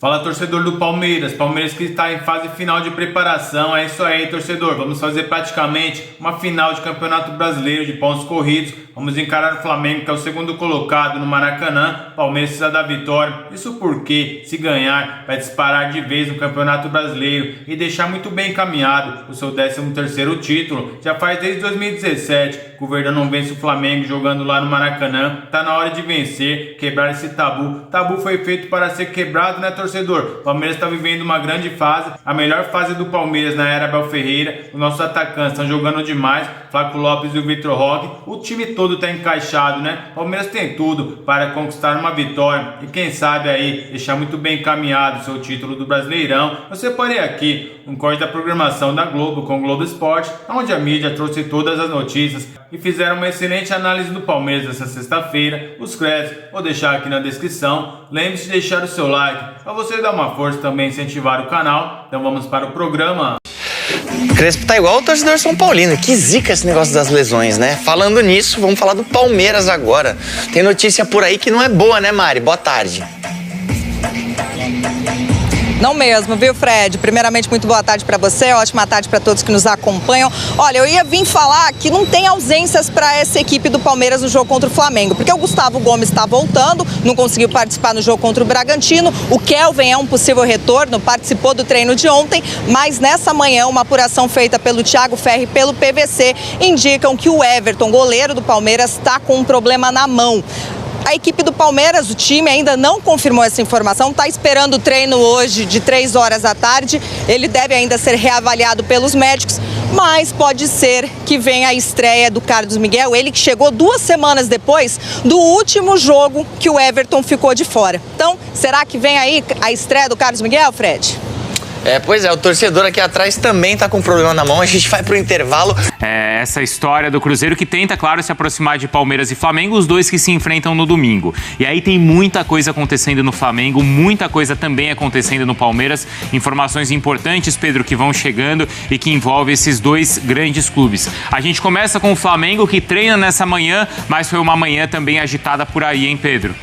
Fala, torcedor do Palmeiras. Palmeiras que está em fase final de preparação. É isso aí, torcedor. Vamos fazer praticamente uma final de Campeonato Brasileiro de pontos corridos. Vamos encarar o Flamengo, que é o segundo colocado no Maracanã. Palmeiras precisa da vitória. Isso porque, se ganhar, vai disparar de vez no Campeonato Brasileiro e deixar muito bem encaminhado o seu 13º título. Já faz desde 2017 que o Verdão não vence o Flamengo jogando lá no Maracanã. Tá na hora de vencer, quebrar esse tabu. Tabu foi feito para ser quebrado, né, torcedor? O Palmeiras está vivendo uma grande fase, a melhor fase do Palmeiras na era Abel Ferreira. Os nossos atacantes estão jogando demais, Flaco Lopes e o Vitor Roque. O time todo está encaixado, né? O Palmeiras tem tudo para conquistar uma vitória e quem sabe aí deixar muito bem encaminhado o seu título do Brasileirão. Eu separei aqui um corte da programação da Globo com o Globo Esporte, onde a mídia trouxe todas as notícias e fizeram uma excelente análise do Palmeiras essa sexta-feira. Os créditos vou deixar aqui na descrição. Lembre-se de deixar o seu like para você dar uma força também, incentivar o canal. Então vamos para o programa. Crespo tá igual o torcedor São Paulino. Que zica esse negócio das lesões, né? Falando nisso, vamos falar do Palmeiras agora. Tem notícia por aí que não é boa, né, Mari? Boa tarde. Não mesmo, viu, Fred? Primeiramente, muito boa tarde para você, ótima tarde para todos que nos acompanham. Olha, eu ia vir falar que não tem ausências para essa equipe do Palmeiras no jogo contra o Flamengo, porque o Gustavo Gomes está voltando, não conseguiu participar no jogo contra o Bragantino, o Kelvin é um possível retorno, participou do treino de ontem, mas nessa manhã uma apuração feita pelo Thiago Ferri e pelo PVC indicam que o Everton, goleiro do Palmeiras, está com um problema na mão. A equipe do Palmeiras, o time, ainda não confirmou essa informação, está esperando o treino hoje de 3 horas da tarde. Ele deve ainda ser reavaliado pelos médicos, mas pode ser que venha a estreia do Carlos Miguel, ele que chegou 2 semanas depois do último jogo que o Everton ficou de fora. Então, será que vem aí a estreia do Carlos Miguel, Fred? Pois é, o torcedor aqui atrás também tá com um problema na mão, a gente vai pro intervalo. Essa história do Cruzeiro que tenta, claro, se aproximar de Palmeiras e Flamengo, os dois que se enfrentam no domingo. E aí tem muita coisa acontecendo no Flamengo, muita coisa também acontecendo no Palmeiras. Informações importantes, Pedro, que vão chegando e que envolvem esses dois grandes clubes. A gente começa com o Flamengo, que treina nessa manhã, mas foi uma manhã também agitada por aí, hein, Pedro?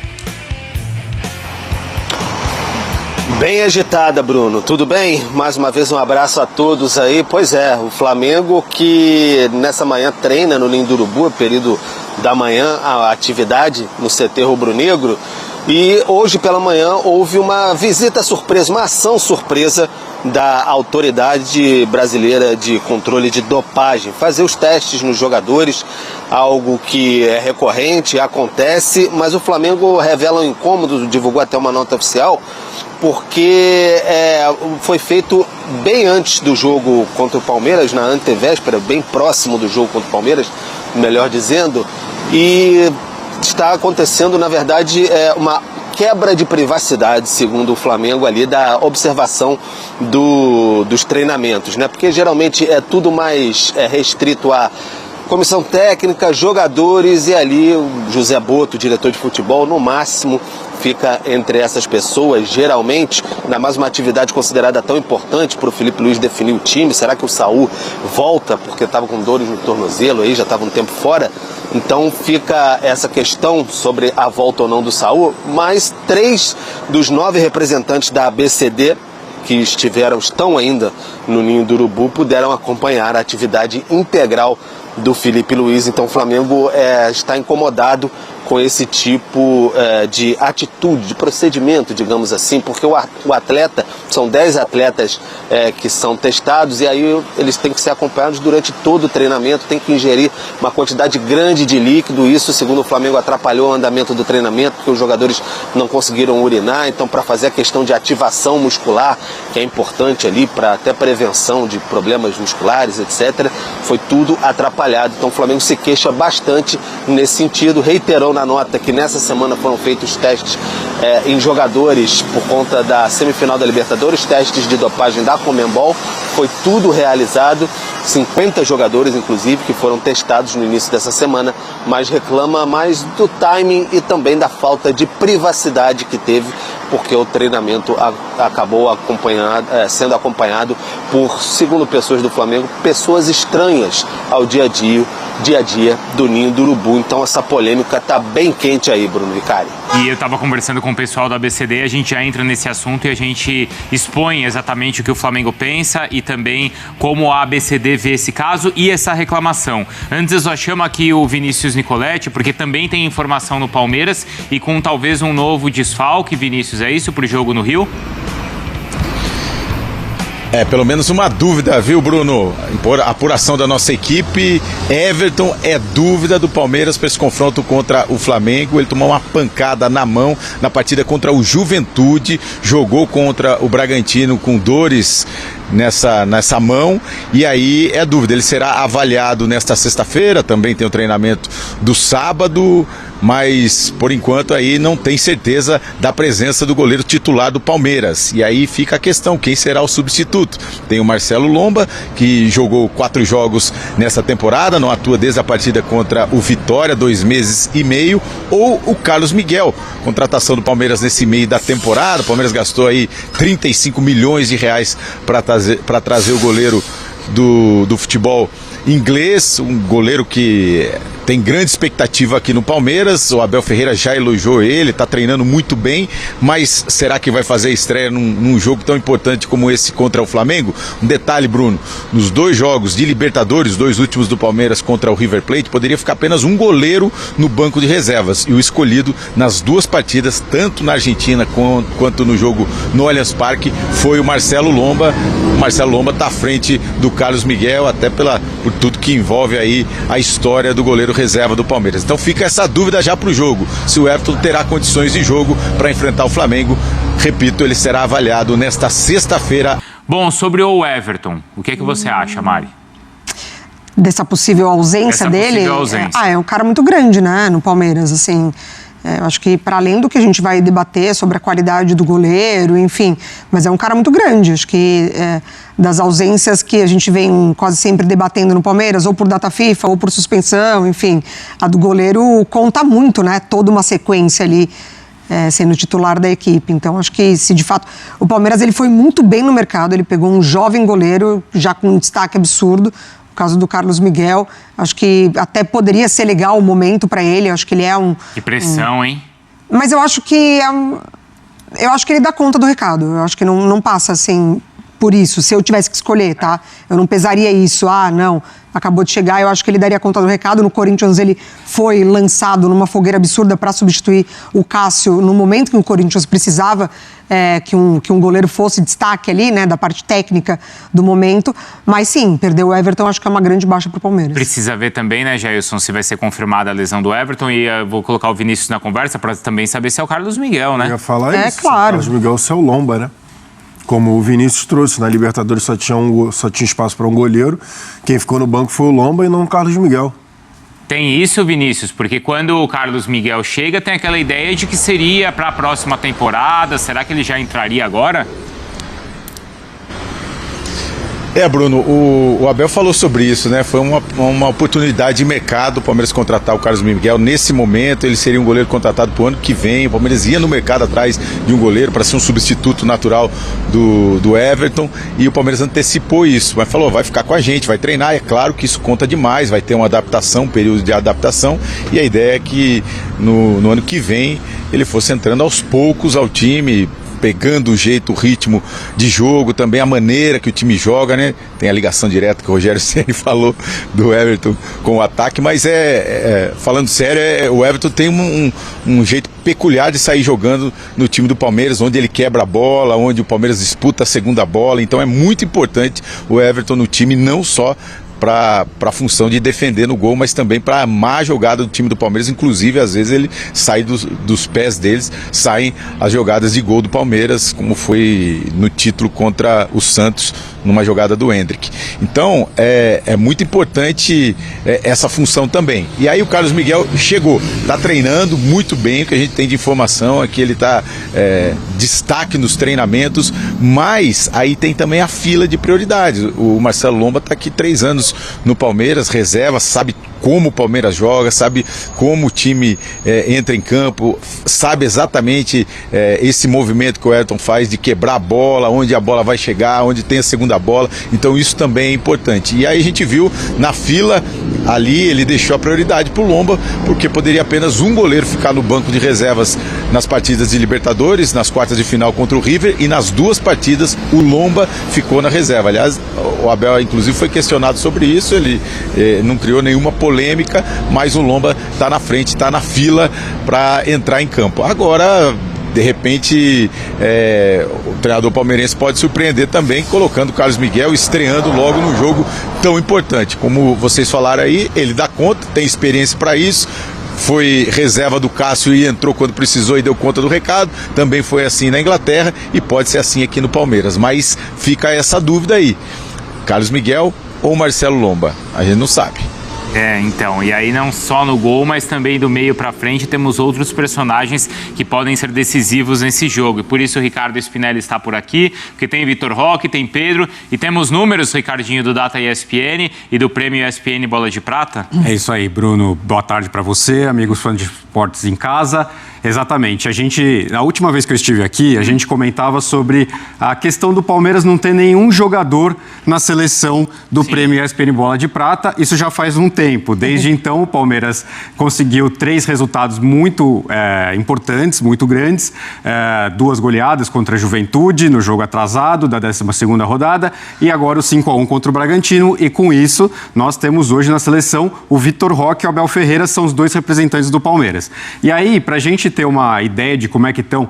Bem agitada, Bruno. Tudo bem? Mais uma vez um abraço a todos aí. Pois é, o Flamengo que nessa manhã treina no Ninho do Urubu, período da manhã, a atividade no CT rubro-negro. E hoje pela manhã houve uma visita surpresa, uma ação surpresa da Autoridade Brasileira de Controle de Dopagem. Fazer os testes nos jogadores, algo que é recorrente, acontece, mas o Flamengo revela um incômodo, divulgou até uma nota oficial, porque foi feito bem antes do jogo contra o Palmeiras, na antevéspera, bem próximo do jogo contra o Palmeiras, melhor dizendo, e está acontecendo, na verdade, uma quebra de privacidade, segundo o Flamengo, ali da observação dos treinamentos, né? Porque geralmente é tudo mais restrito a comissão técnica, jogadores e ali o José Boto, diretor de futebol, no máximo fica entre essas pessoas, geralmente, ainda mais uma atividade considerada tão importante para o Felipe Luiz definir o time. Será que o Saul volta porque estava com dores no tornozelo, aí já estava um tempo fora? Então fica essa questão sobre a volta ou não do Saul, mas 3 dos 9 representantes da ABCD que estão ainda no Ninho do Urubu puderam acompanhar a atividade integral do Felipe Luiz. Então o Flamengo está incomodado com esse tipo de atitude, de procedimento, digamos assim, porque o atleta, são 10 atletas que são testados e aí eles têm que ser acompanhados durante todo o treinamento, tem que ingerir uma quantidade grande de líquido. Isso, segundo o Flamengo, atrapalhou o andamento do treinamento, porque os jogadores não conseguiram urinar. Então, para fazer a questão de ativação muscular, que é importante ali para até prevenção de problemas musculares, etc., foi tudo atrapalhado. Então o Flamengo se queixa bastante nesse sentido, reiterou na nota que nessa semana foram feitos testes em jogadores por conta da semifinal da Libertadores, testes de dopagem da Conmebol, foi tudo realizado, 50 jogadores inclusive que foram testados no início dessa semana, mas reclama mais do timing e também da falta de privacidade que teve, porque o treinamento acabou sendo acompanhado por, segundo pessoas do Flamengo, pessoas estranhas ao dia a dia dia a dia do Ninho do Urubu. Então essa polêmica está bem quente aí, Bruno Vicari. E eu estava conversando com o pessoal da ABCD, a gente já entra nesse assunto e a gente expõe exatamente o que o Flamengo pensa e também como a ABCD vê esse caso e essa reclamação. Antes eu só chamo aqui o Vinícius Nicoletti, porque também tem informação no Palmeiras e com talvez um novo desfalque, Vinícius, é isso, para o jogo no Rio? Pelo menos uma dúvida, viu, Bruno? A apuração da nossa equipe. Everton é dúvida do Palmeiras para esse confronto contra o Flamengo. Ele tomou uma pancada na mão na partida contra o Juventude, jogou contra o Bragantino com dores nessa mão, e aí é dúvida. Ele será avaliado nesta sexta-feira, também tem o treinamento do sábado, mas por enquanto aí não tem certeza da presença do goleiro titular do Palmeiras. E aí fica a questão, quem será o substituto? Tem o Marcelo Lomba, que jogou 4 jogos nessa temporada, não atua desde a partida contra o Vitória, 2 meses e meio, ou o Carlos Miguel, contratação do Palmeiras nesse meio da temporada. O Palmeiras gastou aí 35 milhões de reais para trazer o goleiro do futebol inglês, um goleiro que tem grande expectativa aqui no Palmeiras. O Abel Ferreira já elogiou ele, está treinando muito bem, mas será que vai fazer a estreia num jogo tão importante como esse contra o Flamengo? Um detalhe, Bruno, nos 2 jogos de Libertadores, 2 últimos do Palmeiras contra o River Plate, poderia ficar apenas um goleiro no banco de reservas, e o escolhido nas 2 partidas, tanto na Argentina quanto no jogo no Allianz Parque, foi o Marcelo Lomba. O Marcelo Lomba está à frente do Carlos Miguel, até por tudo que envolve aí a história do goleiro reserva do Palmeiras. Então fica essa dúvida já para o jogo, se o Everton terá condições de jogo para enfrentar o Flamengo. Repito, ele será avaliado nesta sexta-feira. Bom, sobre o Everton, o que você acha, Mari? Dessa possível ausência dele? É um cara muito grande, né, no Palmeiras, assim. Eu acho que para além do que a gente vai debater sobre a qualidade do goleiro, enfim, mas é um cara muito grande. Acho que das ausências que a gente vem quase sempre debatendo no Palmeiras, ou por data FIFA, ou por suspensão, enfim, a do goleiro conta muito, né? Toda uma sequência ali sendo titular da equipe. Então acho que se de fato o Palmeiras ele foi muito bem no mercado, ele pegou um jovem goleiro já com um destaque absurdo. No caso do Carlos Miguel, acho que até poderia ser legal o momento para ele. Acho que ele é Que pressão, hein? Mas eu acho que ele dá conta do recado. Eu acho que não passa assim por isso. Se eu tivesse que escolher, tá? Eu não pesaria isso. Não, acabou de chegar. Eu acho que ele daria conta do recado. No Corinthians ele foi lançado numa fogueira absurda para substituir o Cássio no momento que o Corinthians precisava que um goleiro fosse destaque ali, né, da parte técnica do momento. Mas sim, perder o Everton acho que é uma grande baixa para o Palmeiras. Precisa ver também, né, Jailson, se vai ser confirmada a lesão do Everton, e eu vou colocar o Vinícius na conversa para também saber se é o Carlos Miguel, né? Eu ia falar isso. Claro. O Carlos Miguel, se é o Lomba, né? Como o Vinícius trouxe, na Libertadores só tinha espaço para um goleiro. Quem ficou no banco foi o Lomba e não o Carlos Miguel. Tem isso, Vinícius, porque quando o Carlos Miguel chega, tem aquela ideia de que seria para a próxima temporada. Será que ele já entraria agora? Bruno, o Abel falou sobre isso, né? Foi uma oportunidade de mercado o Palmeiras contratar o Carlos Miguel. Nesse momento, ele seria um goleiro contratado para o ano que vem. O Palmeiras ia no mercado atrás de um goleiro para ser um substituto natural do Everton, e o Palmeiras antecipou isso, mas falou, vai ficar com a gente, vai treinar. É claro que isso conta demais, vai ter uma adaptação, um período de adaptação, e a ideia é que no ano que vem ele fosse entrando aos poucos ao time, pegando o jeito, o ritmo de jogo, também a maneira que o time joga, né? Tem a ligação direta que o Rogério Ceni falou do Everton com o ataque, mas falando sério, o Everton tem um jeito peculiar de sair jogando no time do Palmeiras, onde ele quebra a bola, onde o Palmeiras disputa a segunda bola. Então é muito importante o Everton no time, não só para a função de defender no gol, mas também para a má jogada do time do Palmeiras. Inclusive, às vezes ele sai dos pés deles, saem as jogadas de gol do Palmeiras, como foi no título contra o Santos, numa jogada do Hendrick. Então é muito importante essa função também. E aí o Carlos Miguel chegou, está treinando muito bem. O que a gente tem de informação é que ele está destaque nos treinamentos, mas aí tem também a fila de prioridades. O Marcelo Lomba está aqui 3 anos no Palmeiras, reserva, sabe como o Palmeiras joga, sabe como o time entra em campo, sabe exatamente esse movimento que o Ayrton faz de quebrar a bola, onde a bola vai chegar, onde tem a segunda bola. Então isso também é importante. E aí a gente viu na fila ali, ele deixou a prioridade para o Lomba, porque poderia apenas um goleiro ficar no banco de reservas nas partidas de Libertadores, nas quartas de final contra o River, e nas 2 partidas o Lomba ficou na reserva. Aliás, o Abel inclusive foi questionado sobre isso, ele não criou nenhuma polêmica, mas o Lomba está na frente, está na fila para entrar em campo. Agora, de repente, o treinador palmeirense pode surpreender também, colocando o Carlos Miguel, estreando logo num jogo tão importante. Como vocês falaram aí, ele dá conta, tem experiência para isso, foi reserva do Cássio e entrou quando precisou e deu conta do recado. Também foi assim na Inglaterra e pode ser assim aqui no Palmeiras. Mas fica essa dúvida aí, Carlos Miguel ou Marcelo Lomba? A gente não sabe. Então, e aí não só no gol, mas também do meio pra frente temos outros personagens que podem ser decisivos nesse jogo. E por isso o Ricardo Spinelli está por aqui, porque tem Vitor Roque, tem Pedro, e temos números, Ricardinho, do Data ESPN e do Prêmio ESPN Bola de Prata. É isso aí, Bruno. Boa tarde para você, amigos fãs de esportes em casa. Exatamente. Na última vez que eu estive aqui, a gente comentava sobre a questão do Palmeiras não ter nenhum jogador na seleção do Prêmio ESPN Bola de Prata. Isso já faz um tempo. Desde então, o Palmeiras conseguiu 3 resultados muito importantes, muito grandes. 2 goleadas contra a Juventude no jogo atrasado da 12ª rodada e agora o 5-1 contra o Bragantino. E com isso, nós temos hoje na seleção o Vitor Roque e o Abel Ferreira, são os 2 representantes do Palmeiras. E aí, para a gente ter uma ideia de como é que estão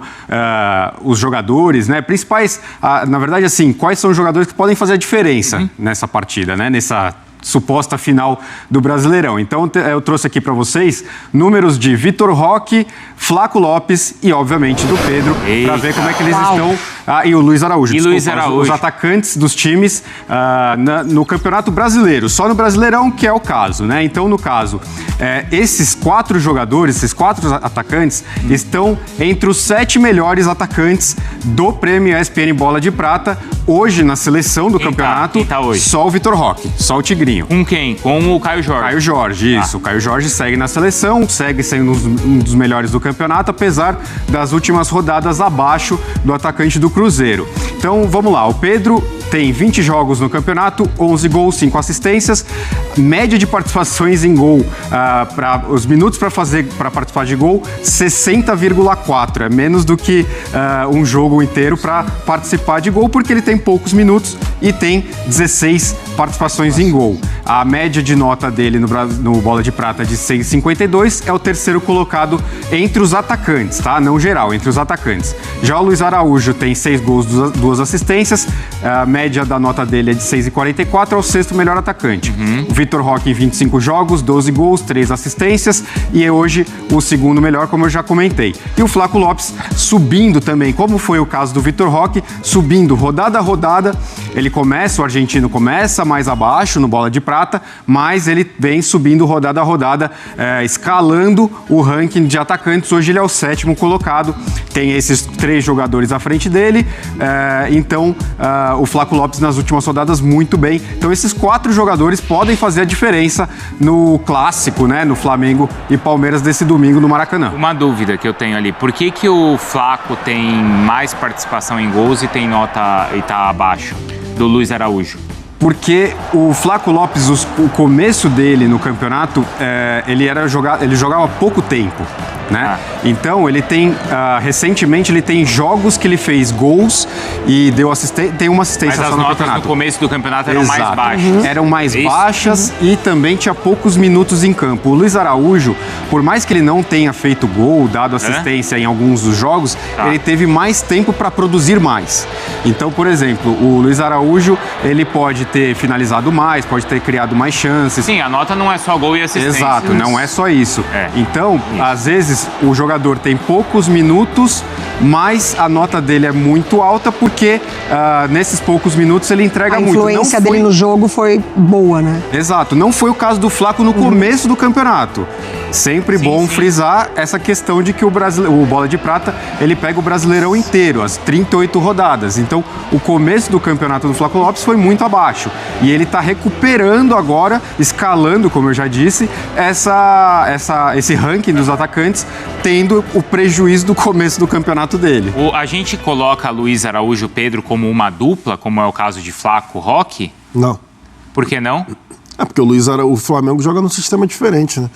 os jogadores, né? Principais, na verdade, assim, quais são os jogadores que podem fazer a diferença nessa partida, né? Nessa suposta final do Brasileirão. Então eu trouxe aqui para vocês números de Vitor Roque, Flaco Lopes e, obviamente, do Pedro, para ver como é que eles estão. E o Luiz Araújo. Os atacantes dos times no Campeonato Brasileiro. Só no Brasileirão que é o caso, né? Então, no caso, esses 4 jogadores, esses 4 atacantes, estão entre os 7 melhores atacantes do Prêmio ESPN Bola de Prata. Hoje, na seleção do campeonato, quem tá hoje? Só o Vitor Roque, só o Tigrinho. Com quem? Com o Caio Jorge. Caio Jorge, isso. O Caio Jorge segue na seleção, segue sendo um dos melhores do campeonato, apesar das últimas rodadas abaixo do atacante do Cruzeiro. Então, vamos lá. O Pedro tem 20 jogos no campeonato, 11 gols, 5 assistências. Média de participações em gol, os minutos para participar de gol, 60,4. É menos do que um jogo inteiro para participar de gol, porque ele tem poucos minutos e tem 16 participações em gol. A média de nota dele no Bola de Prata é de 6,52, é o terceiro colocado entre os atacantes, tá? Não geral, entre os atacantes. Já o Luiz Araújo tem 6 gols, 2 assistências, a média da nota dele é de 6,44, é o 6º melhor atacante. O Vitor Roque em 25 jogos, 12 gols, 3 assistências e é hoje o 2º melhor, como eu já comentei. E o Flaco Lopes subindo também, como foi o caso do Vitor Roque, subindo rodada a rodada. O argentino começa mais abaixo no Bola de Prata, mas ele vem subindo rodada a rodada, escalando o ranking de atacantes. Hoje ele é o 7º colocado, tem esses 3 jogadores à frente dele, então o Flaco Lopes nas últimas rodadas muito bem. Então esses 4 jogadores podem fazer a diferença no clássico, né, no Flamengo e Palmeiras desse domingo no Maracanã. Uma dúvida que eu tenho ali, por que o Flaco tem mais participação em gols e tem nota e tá abaixo do Luiz Araújo? Porque o Flaco Lopes, o começo dele no campeonato, ele jogava há pouco tempo, né? Então, ele tem, recentemente, ele tem jogos que ele fez gols e tem uma assistência só no campeonato. Mas as notas no começo do campeonato eram mais baixas. Eram mais baixas e também tinha poucos minutos em campo. O Luiz Araújo, por mais que ele não tenha feito gol, dado assistência em alguns dos jogos, ele teve mais tempo para produzir mais. Então, por exemplo, o Luiz Araújo, ele pode ter finalizado mais, pode ter criado mais chances. Sim, a nota não é só gol e assistência. Exato, não é só isso. Então, às vezes, vezes o jogador tem poucos minutos, mas a nota dele é muito alta porque nesses poucos minutos ele entrega muito. A influência dele no jogo foi boa, né? Exato. Não foi o caso do Flaco no começo do campeonato. Sempre bom frisar essa questão de que o Bola de Prata, ele pega o Brasileirão inteiro, as 38 rodadas. Então, o começo do campeonato do Flaco Lopes foi muito abaixo. E ele está recuperando agora, escalando, como eu já disse, esse ranking dos atacantes, tendo o prejuízo do começo do campeonato dele. A gente coloca Luiz Araújo e Pedro como uma dupla, como é o caso de Flaco Roque? Não. Por que não? Porque o Flamengo joga num sistema diferente, né?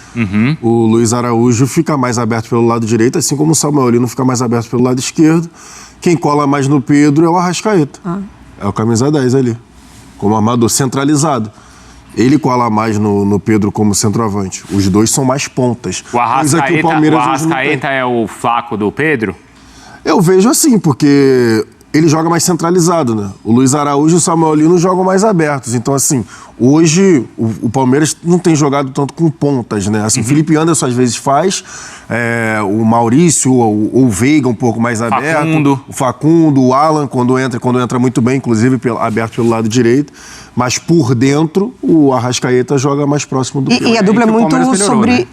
O Luiz Araújo fica mais aberto pelo lado direito, assim como o Samuelino fica mais aberto pelo lado esquerdo. Quem cola mais no Pedro é o Arrascaeta. É o camisa 10 ali, como armador centralizado. Ele cola mais no Pedro como centroavante. Os dois são mais pontas. O Arrascaeta é o Flaco do Pedro? Eu vejo assim, porque ele joga mais centralizado, né? O Luiz Araújo e o Samuelino jogam mais abertos. Então, assim, hoje o Palmeiras não tem jogado tanto com pontas, né? Assim, o Felipe Anderson às vezes faz, o Maurício ou o Veiga um pouco mais aberto. O Facundo, o Alan, quando entra muito bem, inclusive aberto pelo lado direito. Mas por dentro, o Arrascaeta joga mais próximo do Pedro. E a dupla é muito sobre... Né?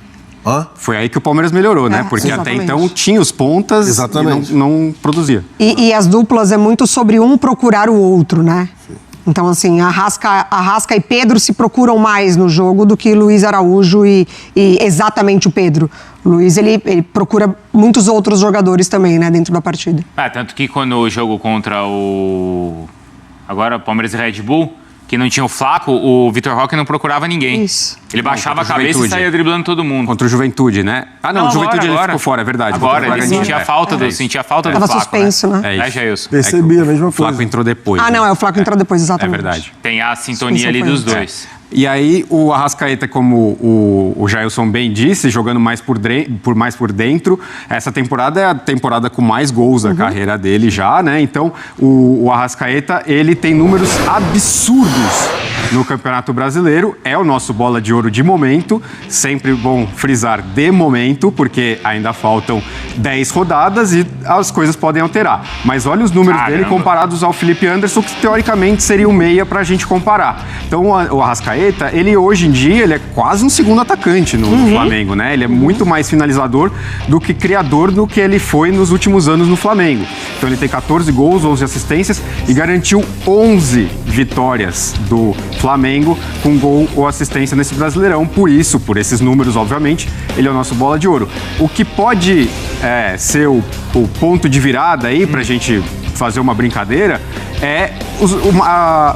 Foi aí que o Palmeiras melhorou, né? Porque exatamente. Até então tinha os pontas e não produzia. E as duplas é muito sobre um procurar o outro, né? Sim. Então, assim, Arrasca e Pedro se procuram mais no jogo do que Luiz Araújo e exatamente o Pedro. O Luiz, ele procura muitos outros jogadores também, né, dentro da partida. Tanto que quando o jogo contra agora Palmeiras e Red Bull, que não tinha o Flaco, o Vitor Roque não procurava ninguém. Isso. Ele baixava a cabeça e saía driblando todo mundo. Contra o Juventude, né? O Juventude ele ficou fora, é verdade. Agora, ele sentia falta do Flaco. Tava suspenso, né? É isso. Jailson? Percebi a mesma coisa. O Flaco entrou depois. O Flaco entrou depois, exatamente. É verdade. Tem a sintonia ali dos dois. E aí, o Arrascaeta, como o Jailson bem disse, jogando mais por dentro, essa temporada é a temporada com mais gols da carreira dele já, né? Então, o Arrascaeta, ele tem números absurdos no Campeonato Brasileiro, é o nosso bola de ouro de momento, sempre bom frisar de momento, porque ainda faltam 10 rodadas e as coisas podem alterar. Mas olha os números dele comparados ao Felipe Anderson, que teoricamente seria o meia pra gente comparar. Então, o Arrascaeta, ele hoje em dia, ele é quase um segundo atacante no Flamengo, né? Ele é muito mais finalizador do que criador do que ele foi nos últimos anos no Flamengo. Então ele tem 14 gols, 11 assistências e garantiu 11 vitórias do Flamengo com gol ou assistência nesse Brasileirão. Por esses números, obviamente, ele é o nosso bola de ouro. O que pode ser o ponto de virada aí pra gente fazer uma brincadeira é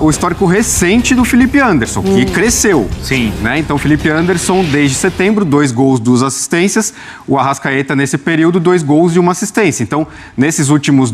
o histórico recente do Felipe Anderson, que cresceu. Sim. Né? Então, o Felipe Anderson, desde setembro, 2 gols, 2 assistências. O Arrascaeta, nesse período, 2 gols e 1 assistência. Então, nesses últimos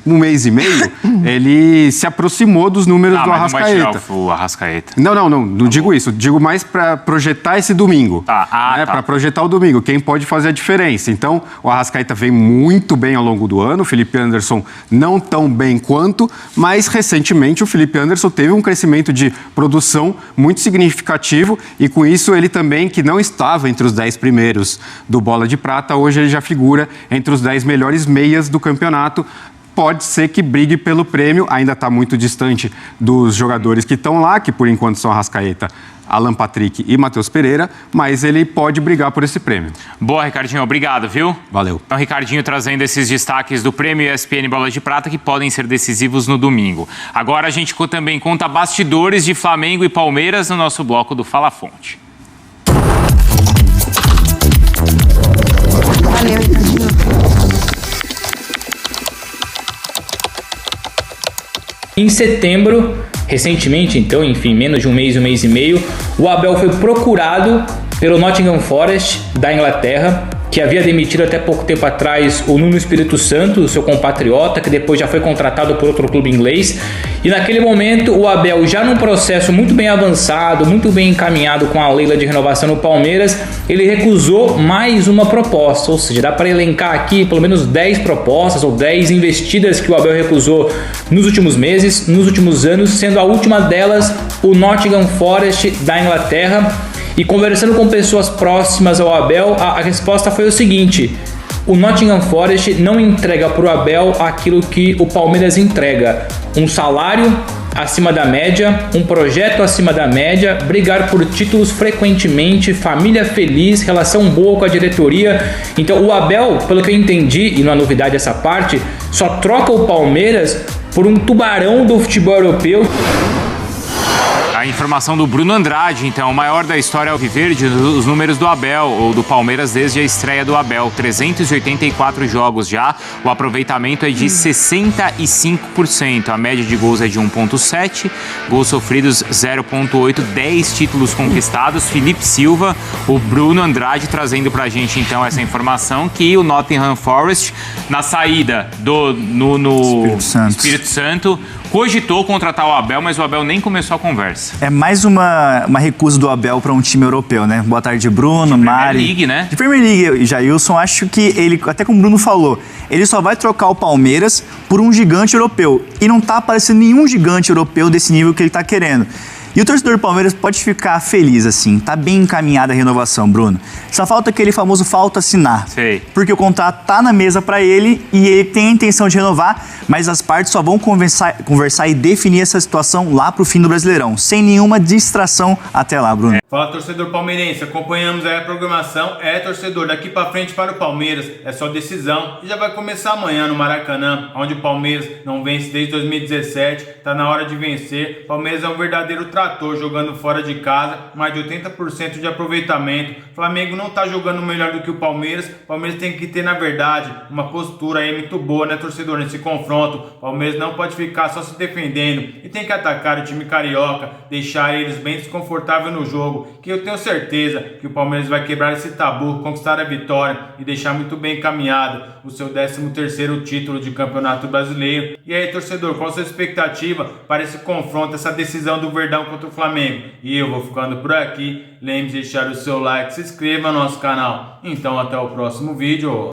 um mês e meio, ele se aproximou dos números do Arrascaeta. Não vai tirar o Arrascaeta. Não digo isso. Digo mais para projetar esse domingo. Para projetar o domingo. Quem pode fazer a diferença. Então, o Arrascaeta vem muito bem ao longo do ano. O Felipe Anderson não tão bem quanto, mas recentemente o Felipe Anderson teve um crescimento de produção muito significativo e com isso ele também, que não estava entre os 10 primeiros do Bola de Prata, hoje ele já figura entre os 10 melhores meias do campeonato. Pode ser que brigue pelo prêmio, ainda está muito distante dos jogadores que estão lá, que por enquanto são Arrascaeta, Alan Patrick e Matheus Pereira, mas ele pode brigar por esse prêmio. Boa, Ricardinho. Obrigado, viu? Valeu. Então, Ricardinho trazendo esses destaques do Prêmio ESPN Bola de Prata que podem ser decisivos no domingo. Agora a gente também conta bastidores de Flamengo e Palmeiras no nosso bloco do Fala Fonte. Valeu, Ricardinho. Em setembro, recentemente, então, enfim, menos de um mês e meio, o Abel foi procurado pelo Nottingham Forest da Inglaterra, que havia demitido até pouco tempo atrás o Nuno Espírito Santo, o seu compatriota, que depois já foi contratado por outro clube inglês. E naquele momento, o Abel, já num processo muito bem avançado, muito bem encaminhado com a leila de renovação no Palmeiras, ele recusou mais uma proposta. Ou seja, dá para elencar aqui pelo menos 10 propostas ou 10 investidas que o Abel recusou nos últimos meses, nos últimos anos, sendo a última delas o Nottingham Forest da Inglaterra. E conversando com pessoas próximas ao Abel, a resposta foi o seguinte: o Nottingham Forest não entrega para o Abel aquilo que o Palmeiras entrega: um salário acima da média, um projeto acima da média, brigar por títulos frequentemente, família feliz, relação boa com a diretoria. Então o Abel, pelo que eu entendi, e não é novidade essa parte, só troca o Palmeiras por um tubarão do futebol europeu. A informação do Bruno Andrade, então, o maior da história alviverde, os números do Abel, ou do Palmeiras desde a estreia do Abel. 384 jogos já, o aproveitamento é de 65%, a média de gols é de 1,7, gols sofridos 0,8, 10 títulos conquistados. Felipe Silva, o Bruno Andrade trazendo pra gente, então, essa informação que o Nottingham Forest, na saída no Espírito Santo, cogitou contratar o Abel, mas o Abel nem começou a conversa. É mais uma recusa do Abel para um time europeu, né? Boa tarde, Bruno, Mari. De Premier League, né? De Premier League, Jailson. Acho que ele, até como o Bruno falou, ele só vai trocar o Palmeiras por um gigante europeu. E não tá aparecendo nenhum gigante europeu desse nível que ele tá querendo. E o torcedor do Palmeiras pode ficar feliz, assim. Tá bem encaminhada a renovação, Bruno. Só falta aquele famoso falta assinar. Sei. Porque o contrato tá na mesa para ele e ele tem a intenção de renovar, mas as partes só vão conversar e definir essa situação lá pro fim do Brasileirão, sem nenhuma distração até lá, Bruno. Fala, torcedor palmeirense, acompanhamos aí a programação. Torcedor, daqui pra frente para o Palmeiras é só decisão e já vai começar amanhã no Maracanã, onde o Palmeiras não vence desde 2017, tá na hora de vencer. O Palmeiras é um verdadeiro trator jogando fora de casa, mais de 80% de aproveitamento. O Flamengo não tá jogando melhor do que o Palmeiras. O Palmeiras tem que ter, na verdade, uma postura aí muito boa, né, torcedor, nesse confronto. O Palmeiras não pode ficar só se defendendo e tem que atacar o time carioca, deixar eles bem desconfortáveis no jogo, que eu tenho certeza que o Palmeiras vai quebrar esse tabu, conquistar a vitória e deixar muito bem encaminhado o seu 13º título de Campeonato Brasileiro. E aí, torcedor, qual a sua expectativa para esse confronto, essa decisão do Verdão contra o Flamengo? E eu vou ficando por aqui. Lembre-se de deixar o seu like, se inscreva no nosso canal. Então até o próximo vídeo.